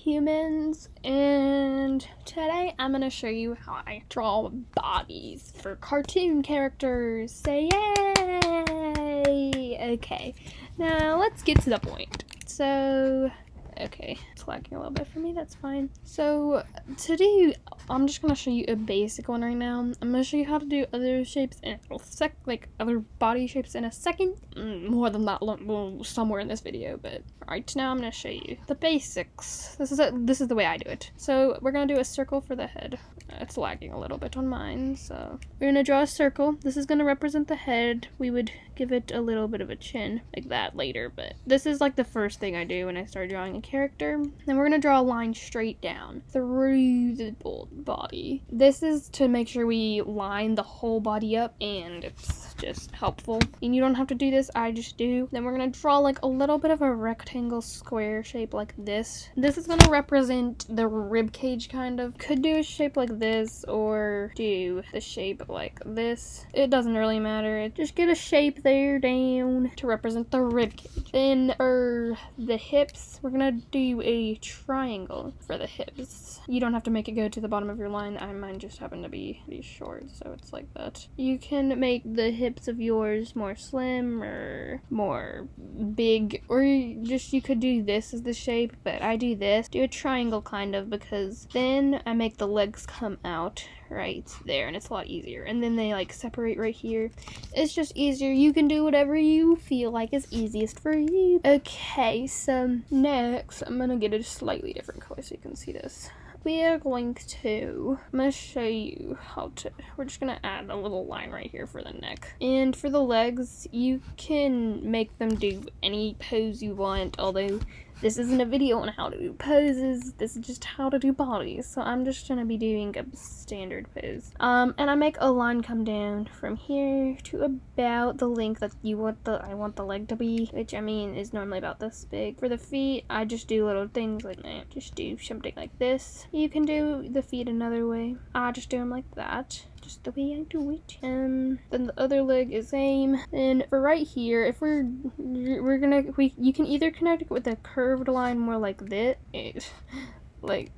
humans, and today I'm gonna show you how I draw bodies for cartoon characters. Say yay! Okay, now let's get to the point. So, okay, it's lagging a little bit for me, that's fine. So, today I'm just gonna show you a basic one right now. I'm gonna show you how to do other shapes in a other body shapes in a second. More than that, somewhere in this video, but right now I'm gonna show you the basics. This is the way I do it. So, we're gonna do a circle for the head. It's lagging a little bit on mine, so we're gonna draw a circle. This is gonna represent the head. We would give it a little bit of a chin like that later, but this is like the first thing I do when I start drawing a character. Then we're gonna draw a line straight down through the body. This is to make sure we line the whole body up, and it's just helpful. And you don't have to do this, I just do. Then we're gonna draw like a little bit of a rectangle square shape like this. This is gonna represent the rib cage kind of. Could do a shape like this or do the shape like this. It doesn't really matter. Just get a shape there down to represent the rib cage. Then for the hips, we're gonna do a triangle for the hips. You don't have to make it go to the bottom of your line. Mine just happened to be short, so it's like that. You can make the hips of yours more slim or more big, or you could do this as the shape, but I do this. Do a triangle kind of, because then I make the legs come out right there and it's a lot easier, and then they like separate right here. It's just easier. You can do whatever you feel like is easiest for you. Okay, so next I'm gonna get a slightly different color so you can see this. I'm gonna show you how to, we're just gonna add a little line right here for the neck. And for the legs, you can make them do any pose you want, although this isn't a video on how to do poses, this is just how to do bodies, so I'm just gonna be doing a standard pose. And I make a line come down from here to about the length that I want the leg to be, which I mean is normally about this big. For the feet, I just do little things like that. Just do something like this. You can do the feet another way. I just do them like that. Just the way I do it. Then the other leg is same. And for right here, if you can either connect it with a curved line more like this. Like,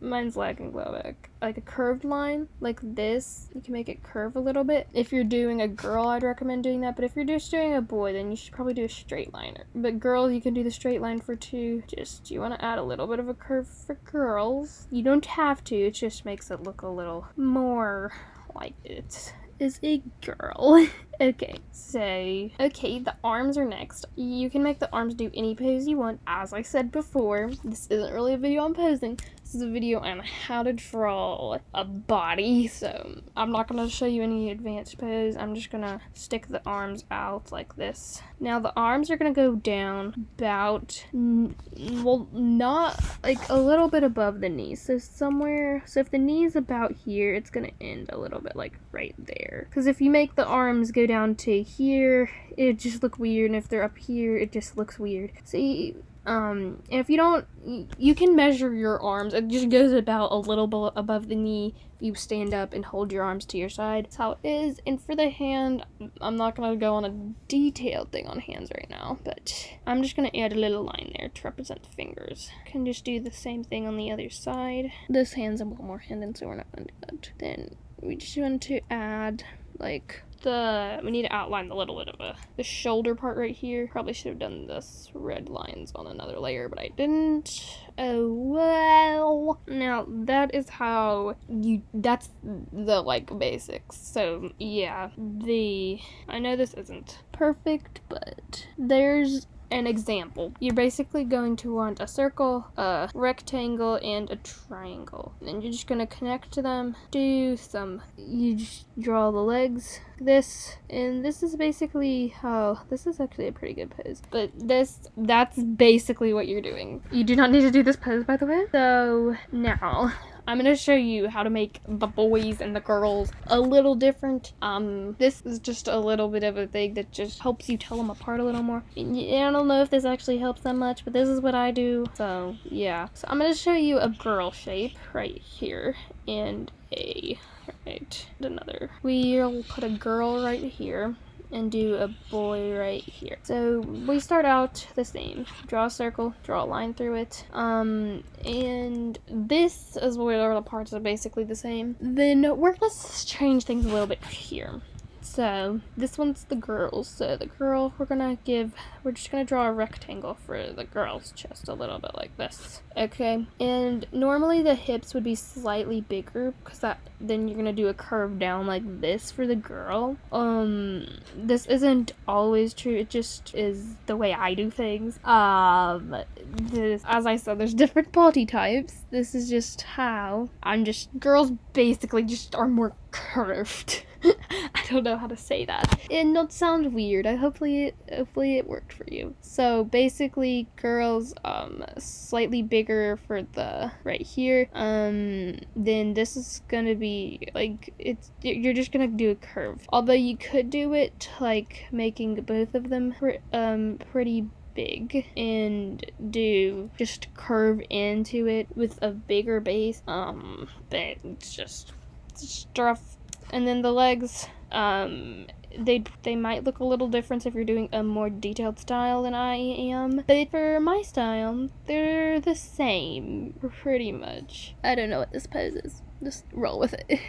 mine's lagging a little bit. Like a curved line like this. You can make it curve a little bit. If you're doing a girl, I'd recommend doing that. But if you're just doing a boy, then you should probably do a straight line. But girls, you can do the straight line for two. Just, you want to add a little bit of a curve for girls. You don't have to. It just makes it look a little more like it is a girl. Okay, the arms are next. You can make the arms do any pose you want. As I said before, this isn't really a video on posing. This is a video on how to draw a body, so I'm not going to show you any advanced pose. I'm just going to stick the arms out like this. Now the arms are going to go down about, well, not like a little bit above the knees. So if the knee is about here, it's going to end a little bit like right there. Because if you make the arms go down to here, it just look weird, and if they're up here, it just looks weird. See, if you don't, you can measure your arms. It just goes about a little bit above the knee. You stand up and hold your arms to your side. That's how it is. And for the hand, I'm not going to go on a detailed thing on hands right now, but I'm just going to add a little line there to represent the fingers. Can just do the same thing on the other side. This hand's a little more hidden, so we're not going to do that. Then we just want to add like we need to outline a little bit of the shoulder part right here. Probably should have done this red lines on another layer, but I didn't. Oh well. Now that is how that's the like basics. So yeah, I know this isn't perfect, but there's an example. You're basically going to want a circle, a rectangle, and a triangle. And you're just going to connect to them, you just draw the legs, and this is basically this is actually a pretty good pose. But that's basically what you're doing. You do not need to do this pose, by the way. So now I'm going to show you how to make the boys and the girls a little different. This is just a little bit of a thing that just helps you tell them apart a little more. And I don't know if this actually helps them much, but this is what I do. So, yeah. So I'm going to show you a girl shape right here and another. We'll put a girl right here. and do a boy right here. So we start out the same. Draw a circle, draw a line through it. And this is where the parts are basically the same. Then we're gonna change things a little bit here. So this one's the girls. So the girl, we're just gonna draw a rectangle for the girl's chest, a little bit like this. Okay, and normally the hips would be slightly bigger because then you're gonna do a curve down like this for the girl. This isn't always true. It just is the way I do things. As I said, there's different body types. This is just how girls basically just are more curved. I don't know how to say that. It not sound weird. Hopefully it worked for you. So basically, girls slightly bigger for the right here. Then this is gonna be like you're just gonna do a curve. Although you could do it like making both of them pretty big and do just curve into it with a bigger base. But it's just rough. And then the legs, they might look a little different if you're doing a more detailed style than I am. But for my style, they're the same, pretty much. I don't know what this pose is. Just roll with it.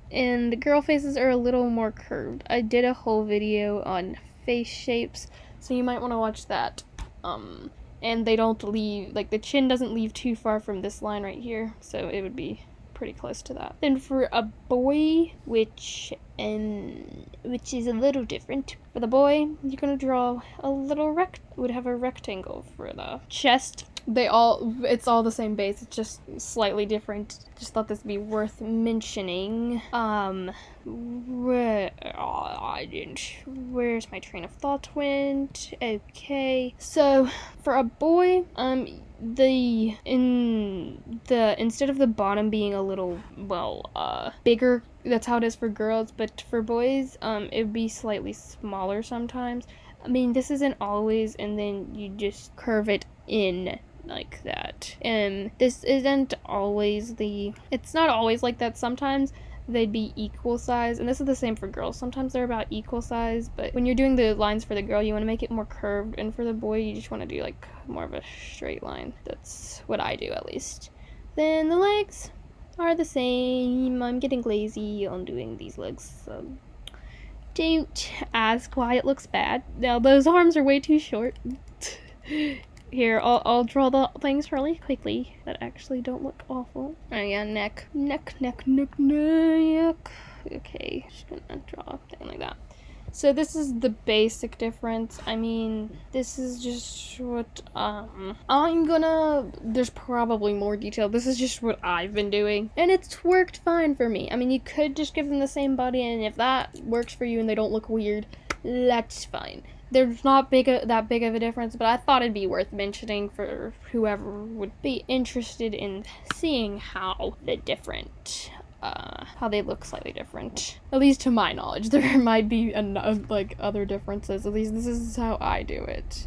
And the girl faces are a little more curved. I did a whole video on face shapes, so you might want to watch that. And they don't leave, like the chin doesn't leave too far from this line right here, so it would be pretty close to that. Then for a boy, which is a little different. For the boy, you're gonna draw a little would have a rectangle for the chest. It's all the same base, it's just slightly different. Just thought this would be worth mentioning. Where's my train of thought went? Okay, so for a boy, instead of the bottom being a little bigger, that's how it is for girls, but for boys it would be slightly smaller sometimes. I mean, this isn't always, and then you just curve it in like that. And this isn't always it's not always like that. Sometimes they'd be equal size, and this is the same for girls. Sometimes they're about equal size, but when you're doing the lines for the girl, you want to make it more curved, and for the boy, you just want to do like more of a straight line. That's what I do, at least. Then the legs are the same. I'm getting lazy on doing these legs, so don't ask why it looks bad. Now those arms are way too short. Here, I'll draw the things really quickly that actually don't look awful. Oh yeah, neck. Okay, just gonna draw a thing like that. So this is the basic difference. I mean, this is just what, there's probably more detail. This is just what I've been doing, and it's worked fine for me. I mean, you could just give them the same body, and if that works for you and they don't look weird, that's fine. There's not that big of a difference, but I thought it'd be worth mentioning for whoever would be interested in seeing how how they look slightly different. At least to my knowledge. There might be other differences. At least this is how I do it.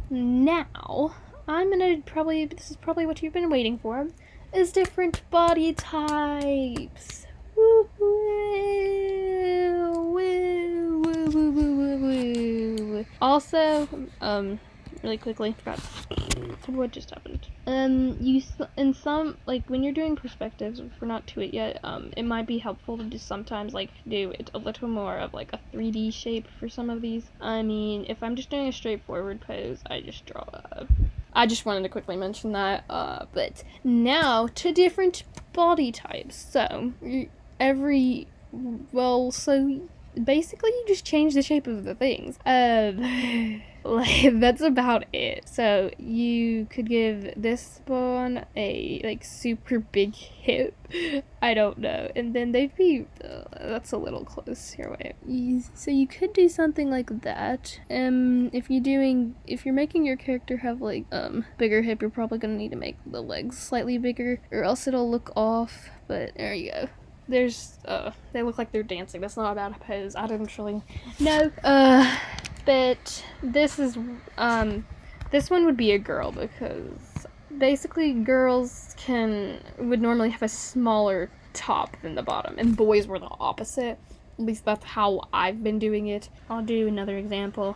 Now, this is probably what you've been waiting for, is different body types. Woo, woo, woo, woo, woo, woo, woo. Also, really quickly, forgot what just happened. In some, like, when you're doing perspectives, if we're not to it yet, it might be helpful to just sometimes, like, do it a little more of, like, a 3D shape for some of these. I mean, if I'm just doing a straightforward pose, I just draw I just wanted to quickly mention that, but now to different body types. So, so basically you just change the shape of the things. That's about it. So you could give this one a super big hip. I don't know. And then they'd be that's a little close here. Wait. So you could do something like that. If you're making your character have bigger hip, you're probably gonna need to make the legs slightly bigger, or else it'll look off. But there you go. They look like they're dancing. That's not a bad pose. I didn't really know. But this one would be a girl, because basically girls would normally have a smaller top than the bottom, and boys were the opposite. At least that's how I've been doing it. I'll do another example.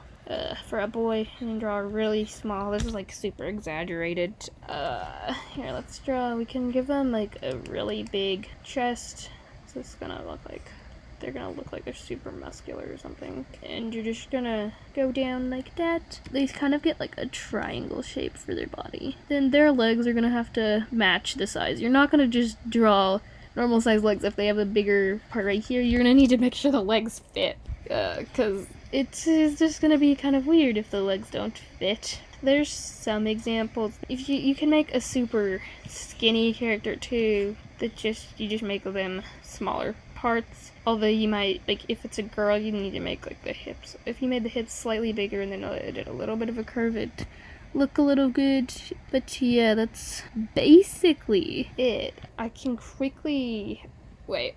For a boy, you can draw really small. This is like super exaggerated. Here, let's draw. We can give them like a really big chest. So it's gonna look like they're gonna look like they're super muscular or something. And you're just gonna go down like that. They kind of get like a triangle shape for their body. Then their legs are gonna have to match the size. You're not gonna just draw normal size legs if they have a bigger part right here. You're gonna need to make sure the legs fit. Because it's just gonna be kind of weird if the legs don't fit. There's some examples. If you can make a super skinny character too, that you just make them smaller parts. Although you might, like, if it's a girl, you need to make like the hips. If you made the hips slightly bigger and then did a little bit of a curve, it'd look a little good. But yeah, that's basically it. I can quickly wait.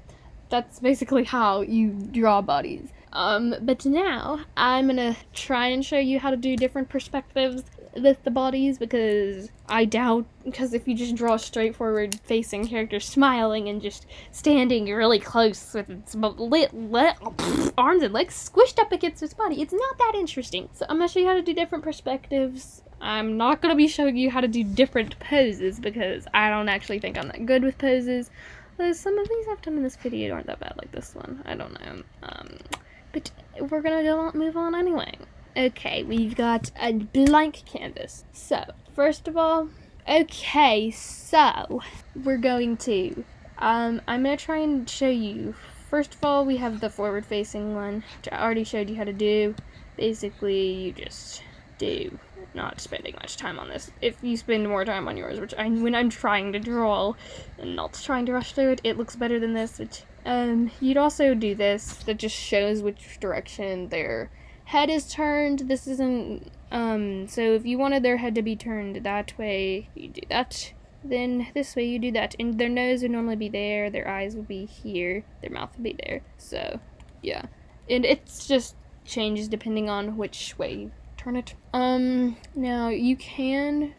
That's basically how you draw bodies. But now I'm gonna try and show you how to do different perspectives with the bodies, because because if you just draw a straightforward facing character smiling and just standing really close with its arms and legs squished up against its body, it's not that interesting. So I'm gonna show you how to do different perspectives. I'm not gonna be showing you how to do different poses, because I don't actually think I'm that good with poses. Though some of these I've done in this video aren't that bad, like this one. I don't know. But we're gonna move on anyway. Okay, we've got a blank canvas. So, first of all, we're going to, I'm gonna try and show you. First of all, we have the forward-facing one, which I already showed you how to do. Basically, you just do. Not spending much time on this. If you spend more time on yours, when I'm trying to draw and not trying to rush through it, it looks better than this. Which, you'd also do this that just shows which direction their head is turned. This isn't, so if you wanted their head to be turned that way, you do that. Then this way you do that. And their nose would normally be there, their eyes would be here, their mouth would be there. So, yeah. And it's just changes depending on which way you turn it. Now you can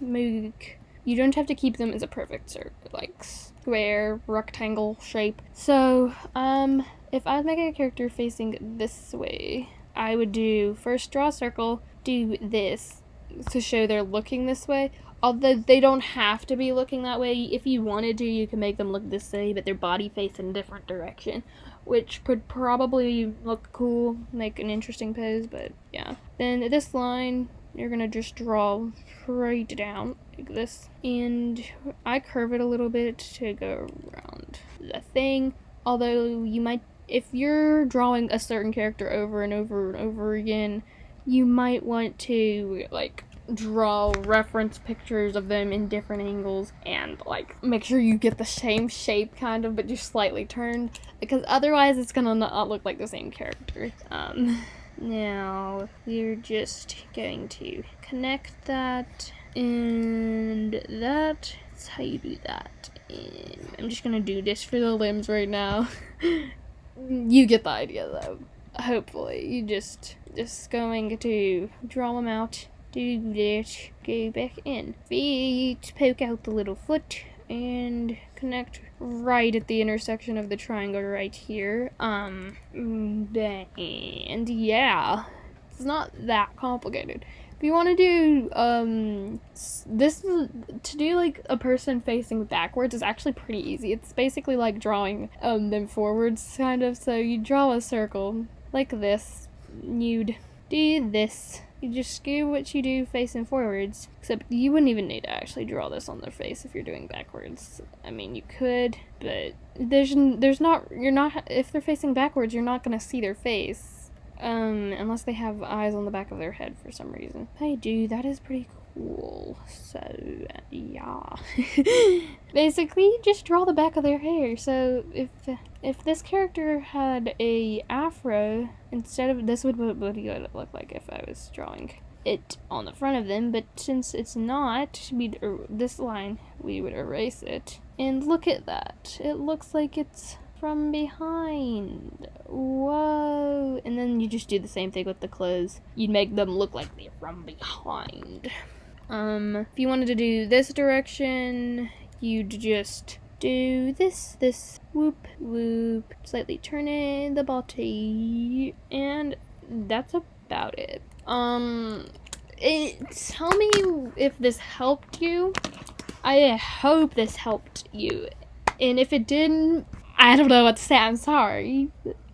you don't have to keep them as a perfect circle, like square, rectangle shape. So, if I was making a character facing this way, I would first draw a circle, do this to show they're looking this way. Although they don't have to be looking that way. If you wanted to, you can make them look this way, but their body face in a different direction, which could probably look cool, make an interesting pose, but yeah. Then this line, you're gonna just draw straight down like this, and I curve it a little bit to go around the thing. Although you might, if you're drawing a certain character over and over and over again, you might want to like draw reference pictures of them in different angles and like make sure you get the same shape kind of, but just slightly turned, because otherwise it's gonna not look like the same character. Now we're just going to connect that, and that's how you do that. And I'm just gonna do this for the limbs right now. You get the idea though. Hopefully you just going to draw them out, do this, go back in, feet, poke out the little foot, and connect right at the intersection of the triangle right here. And yeah, it's not that complicated. If you want to do this, to do like a person facing backwards is actually pretty easy. It's basically like drawing them forwards kind of. So you draw a circle like this, you'd do this. You just do what you do facing forwards, except you wouldn't even need to actually draw this on their face if you're doing backwards. I mean, you could, but if they're facing backwards, you're not gonna see their face, unless they have eyes on the back of their head for some reason. They do, that is pretty cool. So, yeah. Basically, just draw the back of their hair. So, if this character had a afro, instead of this would what it would look like if I was drawing it on the front of them, but since it's not, this line, we would erase it. And look at that. It looks like it's from behind. Whoa. And then you just do the same thing with the clothes. You'd make them look like they're from behind. If you wanted to do this direction, you'd just do this, whoop, whoop, slightly turn in the body, and that's about it. Tell me if this helped you. I hope this helped you. And if it didn't, I don't know what to say. I'm sorry.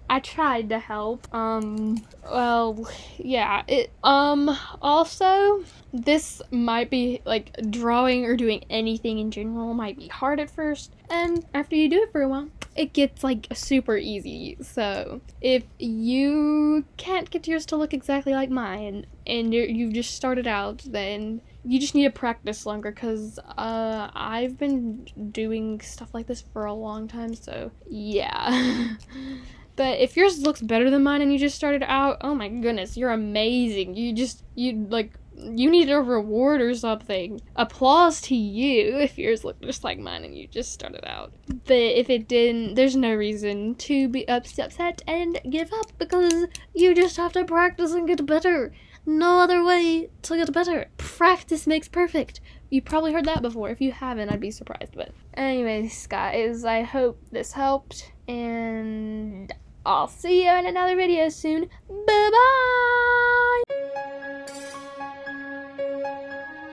I tried to help. Well, yeah. Also, this might be, like, drawing or doing anything in general might be hard at first. And after you do it for a while, it gets, like, super easy. So, if you can't get yours to look exactly like mine, and you've just started out, then you just need to practice longer, because I've been doing stuff like this for a long time, so yeah. But if yours looks better than mine and you just started out, oh my goodness, you're amazing. You need a reward or something. Applause to you if yours looked just like mine and you just started out. But if it didn't, there's no reason to be upset and give up, because you just have to practice and get better. No other way to get better. Practice makes perfect. You probably heard that before. If you haven't, I'd be surprised. But anyways, guys, I hope this helped, and I'll see you in another video soon. Bye-bye!